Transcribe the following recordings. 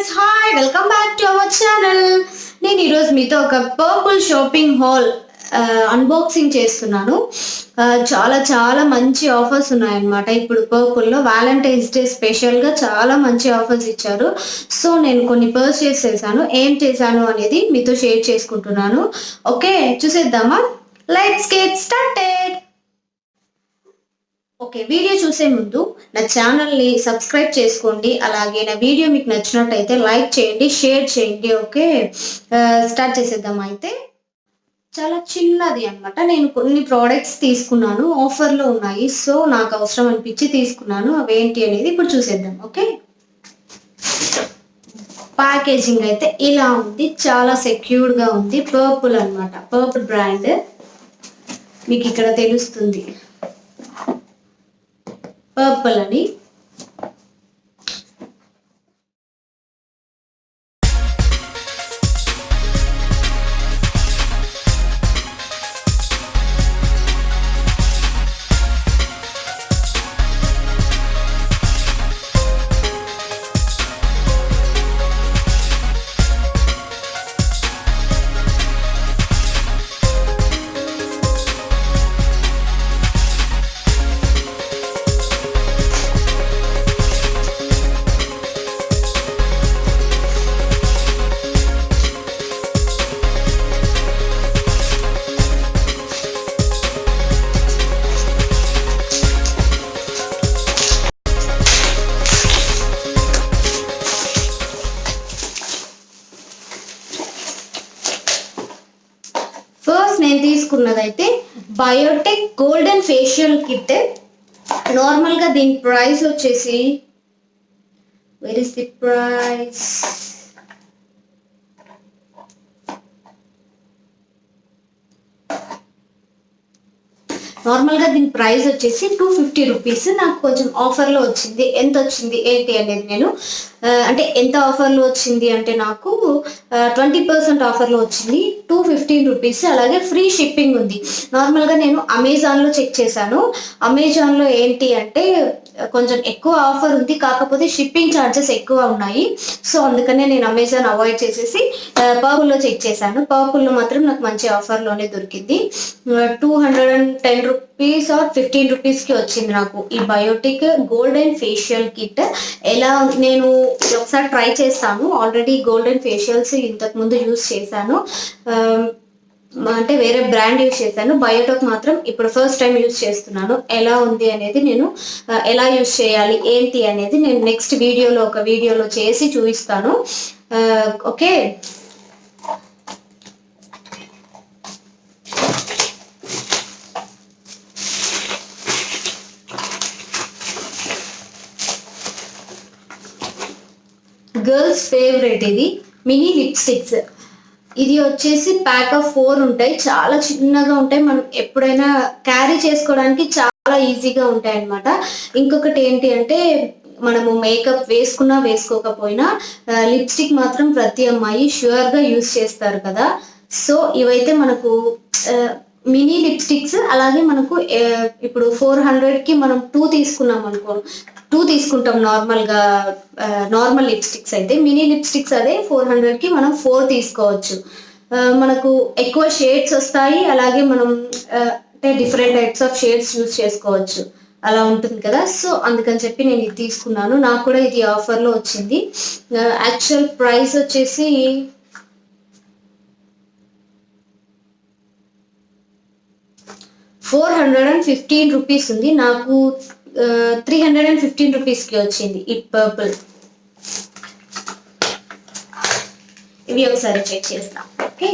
Friends, hi, welcome back to our channel. నేను ఈరోజు మీతో ఒక పర్పుల్ షాపింగ్ హాల్ అన్బాక్సింగ్ చేస్తున్నాను. చాలా చాలా మంచి ఆఫర్స్ ఉన్నాయన్నమాట. ఇప్పుడు పర్పుల్లో వ్యాలంటైన్స్ డే స్పెషల్గా చాలా మంచి ఆఫర్స్ ఇచ్చారు. సో నేను కొన్ని పర్చేస్ చేశాను. ఏం చేశాను అనేది మీతో షేర్ చేసుకుంటున్నాను. ఓకే, చూసేద్దామా? Let's get started. Okay, video చూసే ముందు నా ఛానల్ని సబ్స్క్రైబ్ చేసుకోండి. అలాగే నా వీడియో మీకు నచ్చినట్టయితే లైక్ చేయండి, షేర్ చేయండి. ఓకే, స్టార్ట్ చేసేద్దాం. అయితే చాలా చిన్నది అనమాట. నేను కొన్ని ప్రోడక్ట్స్ తీసుకున్నాను, ఆఫర్లో ఉన్నాయి. సో నాకు అవసరం అనిపించి తీసుకున్నాను. అవేంటి అనేది ఇప్పుడు చూసేద్దాం. ఓకే, ప్యాకేజింగ్ అయితే ఇలా ఉంది, చాలా సెక్యూర్డ్గా ఉంది. పర్పుల్ అనమాట, పర్పుల్ బ్రాండ్, మీకు ఇక్కడ తెలుస్తుంది పర్పుల్ అని. ఫస్ట్ నేను తీసుకున్నదైతే బయోటెక్ గోల్డెన్ ఫేషియల్ కిట్. నార్మల్గా దీని ప్రైస్ వచ్చేసి, వేర్ ఇస్ ది ప్రైస్, నార్మల్గా దీని ప్రైస్ వచ్చేసి 250 రూపీస్. నాకు కొంచెం ఆఫర్లో వచ్చింది. ఎంత వచ్చింది ఏంటి అనేది నేను అంటే ఎంత ఆఫర్లో వచ్చింది అంటే నాకు 20% ఆఫర్లో వచ్చింది. 215 రూపీస్. అలాగే ఫ్రీ షిప్పింగ్ ఉంది. నార్మల్గా నేను అమెజాన్లో చెక్ చేశాను. అమెజాన్లో ఏంటి అంటే కొంచెం ఎక్కువ ఆఫర్ ఉంది, కాకపోతే షిప్పింగ్ ఛార్జెస్ ఎక్కువ ఉన్నాయి. సో అందుకనే నేను అమెజాన్ అవాయిడ్ చేసేసి పర్పుల్లో చెక్ చేశాను. పర్పుల్లో మాత్రం నాకు మంచి ఆఫర్లోనే దొరికింది. 210 రూపీస్ ఆర్ 15 రూపీస్కి వచ్చింది నాకు ఈ బయోటిక్ గోల్డెన్ ఫేషియల్ కిట్. ఎలా నేను ఒకసారి ట్రై చేస్తాను. ఆల్రెడీ గోల్డెన్ ఫేషియల్స్ ఇంతకుముందు యూస్ చేశాను, అంటే వేరే బ్రాండ్ యూజ్ చేశాను. బయోటెక్ మాత్రం ఇప్పుడు ఫస్ట్ టైం యూజ్ చేస్తున్నాను. ఎలా ఉంది అనేది నేను ఎలా యూజ్ చేయాలి ఏంటి అనేది నేను నెక్స్ట్ వీడియోలో ఒక వీడియోలో చేసి చూపిస్తాను. ఓకే, గర్ల్స్ ఫేవరెట్ ఇది మినీ లిప్స్టిక్స్. ఇది వచ్చేసి ప్యాక్ ఆఫ్ 4 ఉంటాయి. చాలా చిన్నగా ఉంటాయి, మనం ఎప్పుడైనా క్యారీ చేసుకోవడానికి చాలా ఈజీగా ఉంటాయి అన్నమాట. ఇంకొకటి ఏంటి అంటే మనము మేకప్ వేసుకున్నా వేసుకోకపోయినా లిప్స్టిక్ మాత్రం ప్రతి అమ్మాయి ష్యూర్గా యూజ్ చేస్తారు కదా. సో ఇవైతే మనకు మినీ లిప్స్టిక్స్. అలాగే మనకు ఇప్పుడు 400కి మనం 2 తీసుకున్నాం అనుకో, 2 తీసుకుంటాం నార్మల్గా. నార్మల్ లిప్స్టిక్స్ అయితే, మినీ లిప్స్టిక్స్ అదే 400కి మనం 4 తీసుకోవచ్చు. మనకు ఎక్కువ షేడ్స్ వస్తాయి. అలాగే మనం అంటే different types of shades use చేసుకోవచ్చు, అలా ఉంటుంది కదా. సో అందుకని చెప్పి నేను ఇది తీసుకున్నాను. నాకు కూడా ఇది ఆఫర్లో వచ్చింది. యాక్చువల్ ప్రైస్ వచ్చేసి 415 రూపీస్ ఉంది. నాకు 315 రూపీస్కి వచ్చింది ఈ పర్పుల్. ఇవి ఒకసారి చెక్ చేస్తాం. ఓకే,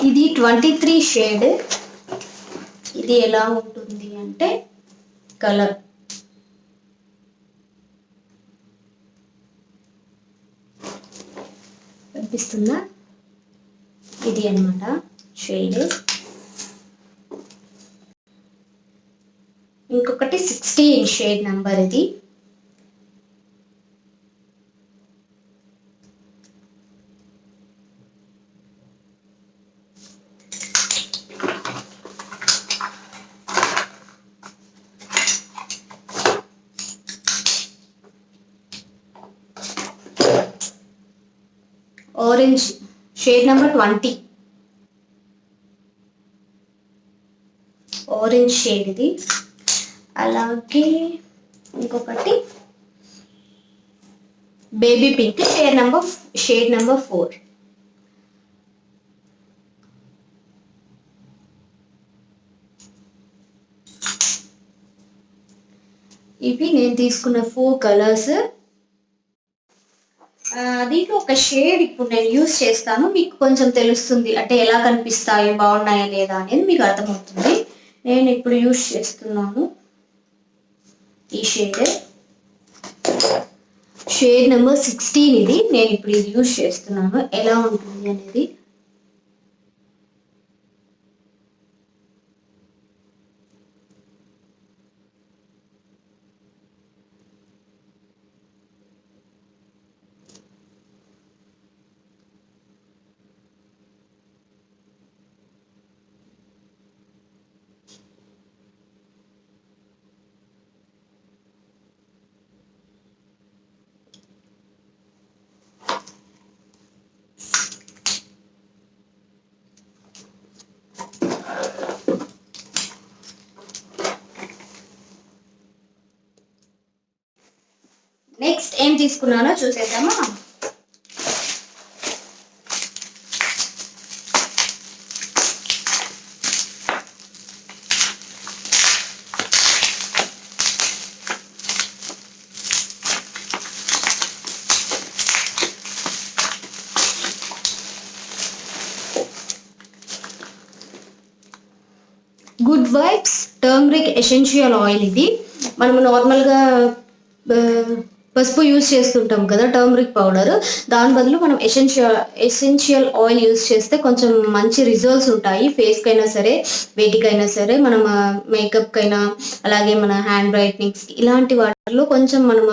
ఇది 23 షేడ్. ఇది ఎలా ఉంటుంది అంటే కలర్ కనిపిస్తుందా? ఇది అన్నమాట షేడ్. ఇంకొకటి 16 షేడ్ నెంబర్ ఇది. Orange shade number 20. Orange shade ఇది. అలాగే ఇంకొకటి బేబీ పింక్ షేడ్ నెంబర్ 4. ఇవి నేను తీసుకున్న 4 కలర్స్. దీంట్లో ఒక షేడ్ ఇప్పుడు నేను యూస్ చేస్తాను, మీకు కొంచెం తెలుస్తుంది అంటే ఎలా కనిపిస్తాయి, బాగున్నాయా లేదా అనేది మీకు అర్థమవుతుంది. నేను ఇప్పుడు యూస్ చేస్తున్నాను ఈ షేడ్ నెంబర్ 16 ఇది. నేను ఇప్పుడు ఇది యూస్ చేస్తున్నాను, ఎలా ఉంటుంది అనేది. నెక్స్ట్ ఏం తీసుకున్నానో చూసేద్దామా. Good vibes turmeric essential oil ఇది. మనము నార్మల్గా పసుపు యూజ్ చేస్తుంటాం కదా, టర్మరిక్ పౌడర్. దాని బదులు మనం ఎసెన్షియల్ ఆయిల్ యూజ్ చేస్తే కొంచెం మంచి రిజల్ట్స్ ఉంటాయి. ఫేస్కైనా సరే, వేటికైనా సరే, మనం మేకప్కైనా, అలాగే మన హ్యాండ్ బ్రైట్నింగ్స్ ఇలాంటి వాటిల్లో కొంచెం మనం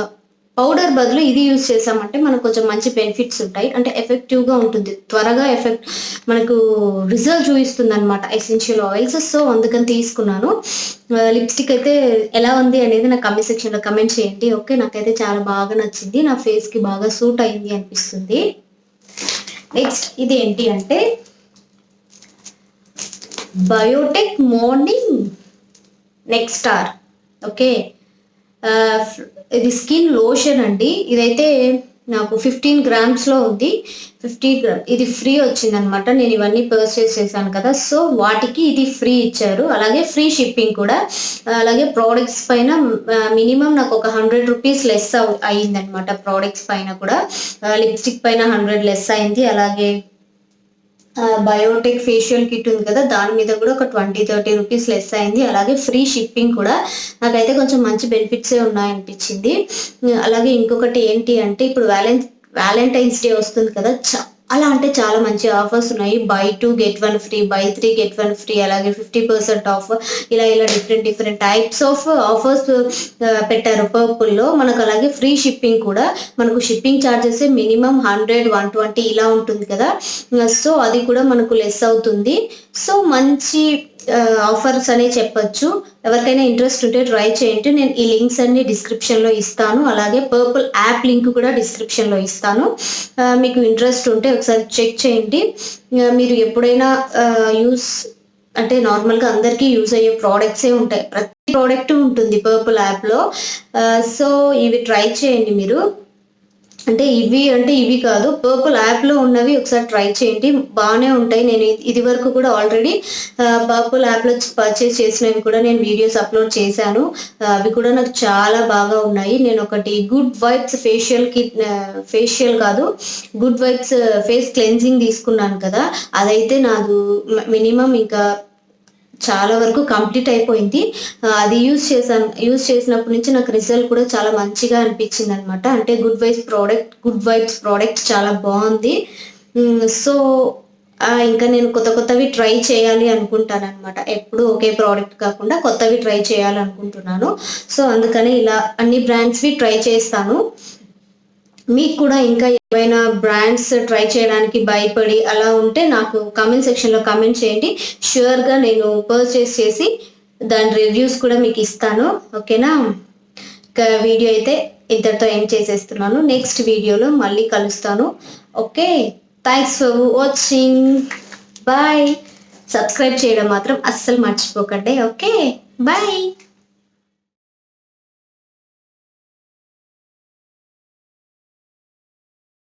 పౌడర్ బదులు ఇది యూజ్ చేసామంటే మనకు కొంచెం మంచి బెనిఫిట్స్ ఉంటాయి. అంటే ఎఫెక్టివ్గా ఉంటుంది, త్వరగా మనకు రిజల్ట్ చూపిస్తుంది అనమాట ఎసెన్షియల్ ఆయిల్స్. సో అందుకని తీసుకున్నాను. లిప్స్టిక్ అయితే ఎలా ఉంది అనేది నాకు కమెంట్ సెక్షన్లో కమెంట్ చేయండి. ఓకే, నాకైతే చాలా బాగా నచ్చింది, నా ఫేస్కి బాగా సూట్ అయింది అనిపిస్తుంది. నెక్స్ట్ ఇది ఏంటి అంటే Biotech morning next star. Okay, ఇది స్కిన్ లోషన్ అండి. ఇదైతే నాకు 15 గ్రామ్స్లో ఉంది. 50 గ్రామ్ ఇది ఫ్రీ వచ్చింది అనమాట. నేను ఇవన్నీ పర్చేస్ చేశాను కదా, సో వాటికి ఇది ఫ్రీ ఇచ్చారు. అలాగే ఫ్రీ షిప్పింగ్ కూడా. అలాగే ప్రోడక్ట్స్ పైన మినిమం నాకు ఒక 100 రూపీస్ లెస్ అయ్యిందనమాట. ప్రోడక్ట్స్ పైన కూడా లిప్స్టిక్ పైన 100 లెస్ అయింది. అలాగే బయోటెక్ ఫేషియల్ కిట్ ఉంది కదా, దాని మీద కూడా ఒక 20-30 రూపీస్ లెస్ అయింది. అలాగే ఫ్రీ షిప్పింగ్ కూడా. నాకైతే కొంచెం మంచి బెనిఫిట్సే ఉన్నాయనిపించింది. అలాగే ఇంకొకటి ఏంటి అంటే ఇప్పుడు వ్యాలంటైన్స్ డే వస్తుంది కదా, చాలా అంటే చాలా మంచి ఆఫర్స్ ఉన్నాయి. buy 2 get 1 free, buy 3 get 1 free, అలాగే 50% ఆఫ్, ఇలా డిఫరెంట్ టైప్స్ ఆఫ్ ఆఫర్స్ పెట్టారు పర్పుల్లో మనకు. అలాగే ఫ్రీ షిప్పింగ్ కూడా. మనకు షిప్పింగ్ ఛార్జెస్ మినిమం 100-120 ఇలా ఉంటుంది కదా, సో అది కూడా మనకు లెస్ అవుతుంది. సో మంచి ఆఫర్స్ అనే చెప్పొచ్చు. ఎవరికైనా ఇంట్రెస్ట్ ఉంటే ట్రై చేయండి. నేను ఈ లింక్స్ అన్ని డిస్క్రిప్షన్లో ఇస్తాను. అలాగే పర్పుల్ యాప్ లింక్ కూడా డిస్క్రిప్షన్లో ఇస్తాను. మీకు ఇంట్రెస్ట్ ఉంటే ఒకసారి చెక్ చేయండి. మీరు ఎప్పుడైనా అంటే నార్మల్గా అందరికీ యూజ్ అయ్యే ప్రోడక్ట్సే ఉంటాయి, ప్రతి ప్రోడక్ట్ ఉంటుంది పర్పుల్ యాప్లో. సో ఇవి ట్రై చేయండి మీరు. అంటే ఇవి కాదు, పర్పుల్ యాప్లో ఉన్నవి ఒకసారి ట్రై చేయండి, బాగానే ఉంటాయి. నేను ఇది వరకు కూడా ఆల్రెడీ పర్పుల్ యాప్లో పర్చేస్ చేసినవి కూడా నేను వీడియోస్ అప్లోడ్ చేశాను. అవి కూడా నాకు చాలా బాగా ఉన్నాయి. నేను ఒకటి గుడ్ వైబ్స్ ఫేషియల్ కాదు, గుడ్ వైబ్స్ ఫేస్ క్లెన్జింగ్ తీసుకున్నాను కదా, అదైతే నాకు మినిమం ఇంకా చాలా వరకు కంప్లీట్ అయిపోయింది. అది యూజ్ చేసినప్పటి నుంచి నాకు రిజల్ట్ కూడా చాలా మంచిగా అనిపించింది అనమాట. అంటే గుడ్ వైబ్స్ ప్రోడక్ట్ చాలా బాగుంది. సో ఇంకా నేను కొత్తవి ట్రై చేయాలి అనుకుంటాను అనమాట. ఎప్పుడు ఒకే ప్రోడక్ట్ కాకుండా కొత్తవి ట్రై చేయాలనుకుంటున్నాను. సో అందుకని ఇలా అన్ని బ్రాండ్స్వి ట్రై చేస్తాను. మీకు కూడా ఇంకా ఏమైనా బ్రాండ్స్ ట్రై చేయడానికి భయపడి అలా ఉంటే నాకు కామెంట్ సెక్షన్లో కామెంట్ చేయండి. ష్యూర్గా నేను పర్చేస్ చేసి దాని రివ్యూస్ కూడా మీకు ఇస్తాను. ఓకేనా? ఇంకా వీడియో అయితే ఇంతటితో ఎండ్ చేసేస్తున్నాను. నెక్స్ట్ వీడియోలో మళ్ళీ కలుస్తాను. Okay, thanks for watching. Bye. Subscribe చేయడం మాత్రం అస్సలు మర్చిపోకండి. Okay, bye.